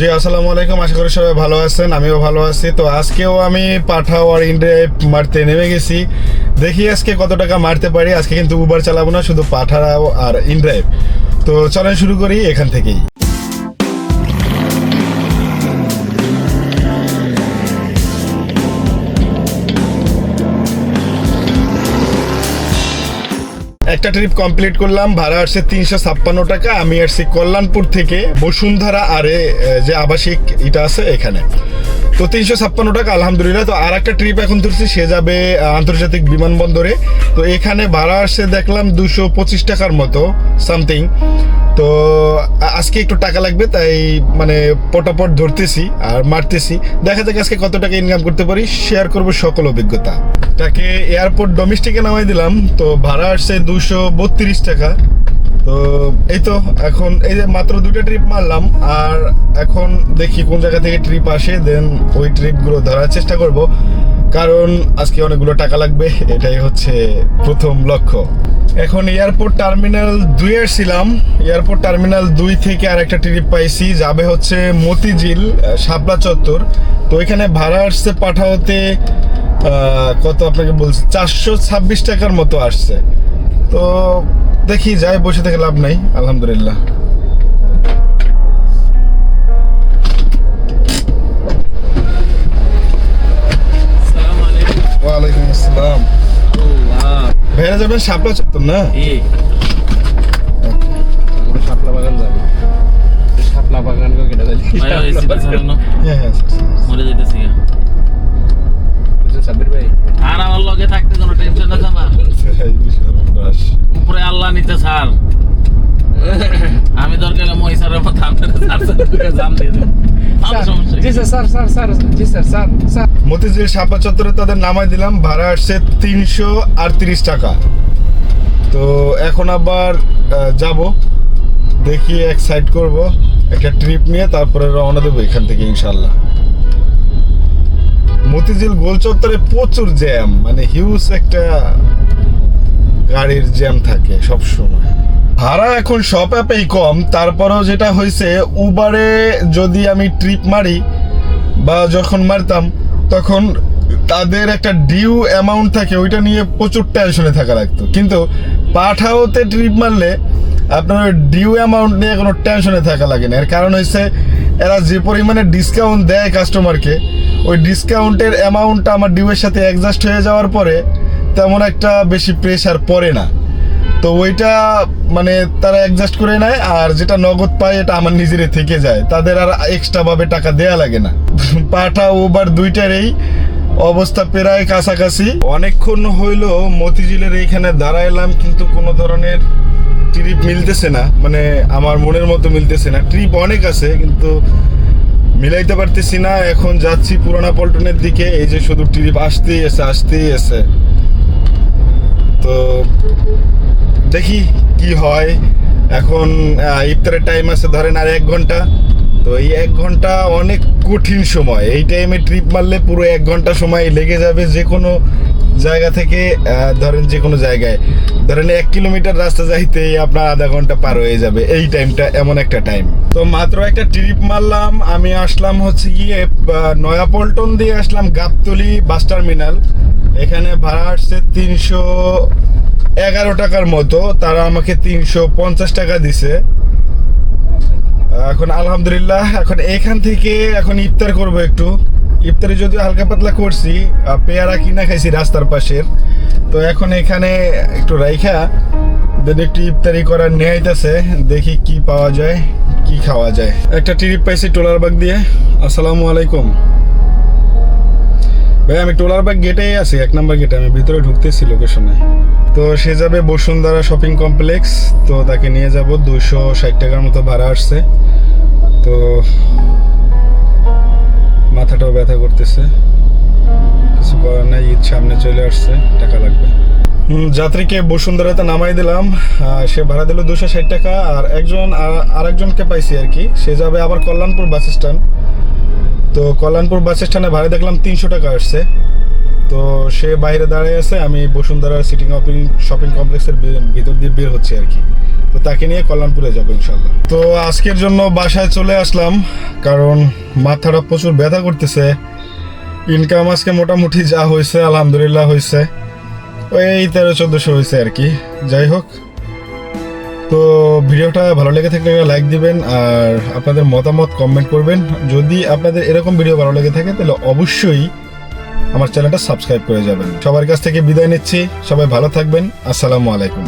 জি আসসালামু আলাইকুম, আশা করি সবাই ভালো আছেন। আমিও ভালো আছি। তো আজকেও আমি পাঠাও আর ইনড্রাইভ মারতে নেমে গেছি। দেখি আজকে কত টাকা মারতে পারি। আজকে কিন্তু উবার চালাবো না, শুধু পাঠাও আর ইনড্রাইভ। তো চলেন শুরু করি এখান থেকেই। একটা ট্রিপ কমপ্লিট করলাম, ভাড়া আসছে 356 টাকা। আমি আসছি কল্যাণপুর থেকে বসুন্ধরা আরে যে আবাসিক এটা আছে এখানে। তো 356 টাকা আলহামদুলিল্লাহ। তো আর একটা ট্রিপ এখন ধরছি, সে যাবে আন্তর্জাতিক বিমানবন্দরে। তো এখানে ভাড়া আসছে দেখলাম 225 টাকার মতো সামথিং। তো আজকে একটু টাকা লাগবে, তাই মানে পটাপট ধরতেছি আর মারতেছি। দেখা যাক আজকে কত টাকা ইনকাম করতে পারি, শেয়ার করব সকল অভিজ্ঞতা। তাকে এয়ারপোর্ট ডোমেস্টিকে নামাই দিলাম। তো ভাড়া আসছে 232 টাকা। তো এই তো এখন এই যে মাত্র দুটো ট্রিপ মারলাম, আর এখন দেখি কোন জায়গা থেকে ট্রিপ আসে, দেন ওই ট্রিপগুলো ধরার চেষ্টা করব, কারণ আজকে অনেকগুলো টাকা লাগবে। এটাই হচ্ছে প্রথম লক্ষ্য। এখন এয়ারপোর্ট টার্মিনাল 2 ছিলাম। এয়ারপোর্ট টার্মিনাল 2 থেকে আর একটা ট্রিপ পাইছি, যাবে হচ্ছে মতিঝিল শাপলা চত্বর। তো এখানে ভাড়া আসছে পাঠাওতে কত আপনাকে বলছি, 426 টাকার মতো আসছে। তো দেখি যাই, বসে থেকে লাভ নাই। আলহামদুলিল্লাহ। ওয়ালাইকুম আসসালাম। ভাইরা যাবেন শাপলা চত্বর না? শাপলা বাগান যাবে। শাপলা বাগান কেটে যাবে। হ্যাঁ হ্যাঁ মরে যাইতেছি সাব্বির ভাই আর আমার লগে থাকতে কোনো টেনশন আছে না। উপরে আল্লাহ নিতে স্যার, আমি দরকার হলে মহিষারের মতো আপনাদের জাম দিয়ে দেবো। জি স্যার স্যার স্যার জি স্যার স্যার স্যার মতিঝিল শাপলা চত্বরে তাদের নামাই দিলাম। ভাড়া আসছে 338 টাকা। তো এখন আবার যাব, দেখি এক সাইড করব একটা ট্রিপ নিয়ে, তারপরে রওনা দেবো এখান থেকে ইনশাল্লাহ। মতিঝিল গোল চত্বরে প্রচুর জ্যাম, মানে হিউজ একটা গাড়ির জ্যাম থাকে সব সময়। ভাড়া এখন সব অ্যাপেই কম, তারপরেও যেটা হয়েছে উবারে যদি আমি ট্রিপ মারি বা যখন মারতাম, তখন তাদের একটা ডিউ অ্যামাউন্ট থাকে, ওইটা নিয়ে প্রচুর টেনশনে থাকা লাগতো। কিন্তু পাঠাওতে ট্রিপ মারলে আপনার ডিউ অ্যামাউন্ট নিয়ে কোনো টেনশনে থাকা লাগে না। এর কারণ হচ্ছে এরা যে পরিমাণে ডিসকাউন্ট দেয় কাস্টমারকে, ওই ডিসকাউন্টের অ্যামাউন্টটা আমার ডিউয়ের সাথে অ্যাডজাস্ট হয়ে যাওয়ার পরে তেমন একটা বেশি প্রেশার পড়ে না। তো ওইটা মানে তারা অ্যাডজাস্ট করে নেয়, আর যেটা নগদ পায় এটা আমার নিজেরই থেকে যায়, তাদের আর এক্সট্রাভাবে টাকা দেয়া লাগে না। পাঠা উবার দুইটারই অবস্থা প্রায় কাছাকাছি। অনেকক্ষণ হইলো মতিঝিলের এইখানে দাঁড়াইলাম, কিন্তু কোনো ধরনের ট্রিপ মিলতেছে না, মানে আমার মনের মতো মিলতেছে না। ট্রিপ অনেক আছে কিন্তু মিলাইতে পারতেছি না। এখন যাচ্ছি পুরানা পল্টনের দিকে, এই যে শুধু ট্রিপ আসতেই এসে। তো দেখি কি হয়। এখন ইফতারের টাইম আছে ধরেন আর 1 ঘন্টা। তো এই 1 ঘন্টা অনেক কঠিন সময়। এই টাইমে ট্রিপ মারলে পুরো 1 ঘন্টা সময় লেগে যাবে যে কোনো জায়গা থেকে। ধরেন যে কোনো জায়গায় ধরেন 1 কিলোমিটার রাস্তা যাইতেই আপনার আধা ঘন্টা পার হয়ে যাবে। এই টাইমটা এমন একটা টাইম। তো মাত্র একটা ট্রিপ মারলাম, আমি আসলাম হচ্ছে গিয়ে নয়াপল্টন দিয়ে আসলাম গাবতলী বাস টার্মিনাল। এখানে ভাড়া আসছে 311 টাকার মতো। তারা আমাকে 350 টাকা দিছে। এখন আলহামদুলিল্লাহ, এখন এখান থেকে এখন ইফতার করব একটু। ইফতারি যদিও হালকা পাতলা করছি, পেয়ারা কিনা খাইছি রাস্তার পাশের। তো এখন এখানে একটু রাইখা দেন একটু ইফতারি করার নিয়ে আইতাছে, দেখি কি পাওয়া যায়, কি খাওয়া যায়। একটা ট্রিপ পাইছি টোলারবাগ দিয়ে। আসসালামু আলাইকুম ভাই, আমি টোলারবাগ গেটেই আছি, 1 নম্বর গেটে। আমি ভিতরে ঢুকতেছি লোকেশনে। তো সে যাবে বসুন্ধরা শপিং কমপ্লেক্স। তো তাকে নিয়ে যাব, 260 টাকার মতো ভাড়া আসছে। তো মাথাটাও ব্যথা করতেছে, কিছু করার নাই, ঈদ সামনে চলে আসছে, টাকা লাগবে। যাত্রীকে বসুন্ধরাতে নামাই দিলাম। সে ভাড়া দিল 260 টাকা। আর আরেকজনকে পাইছি আর কি, সে যাবে আবার কল্যাণপুর বাস স্ট্যান্ড। তো কল্যাণপুর বাস স্ট্যান্ডে ভাড়া দেখলাম 300 টাকা আসছে। তো সে বাইরে দাঁড়িয়ে আছে, আমি বসুন্ধরা শপিং কমপ্লেক্সের ভিতর দিয়ে বের হচ্ছে আর কি। তো তো তাকে নিয়ে কল্যাণপুরে যাবো ইনশাল্লাহ। তো আজকের জন্য বাসায় চলে আসলাম, কারণ মাথাটা প্রচুর ব্যথা করতেছে। ইনকাম আজকে মোটামুটি যা হয়েছে আলহামদুলিল্লাহ হয়েছে, ওই 1300-1400 হয়েছে আর কি। যাই হোক, তো ভিডিওটা ভালো লেগে থাকলে লাইক দিবেন আর আপনাদের মতামত কমেন্ট করবেন। যদি আপনাদের এরকম ভিডিও ভালো লেগে থাকে তাহলে অবশ্যই আমার চ্যানেলটা সাবস্ক্রাইব করে যাবেন। সবার কাছ থেকে বিদায় নিচ্ছি, সবাই ভালো থাকবেন। আসসালামু আলাইকুম।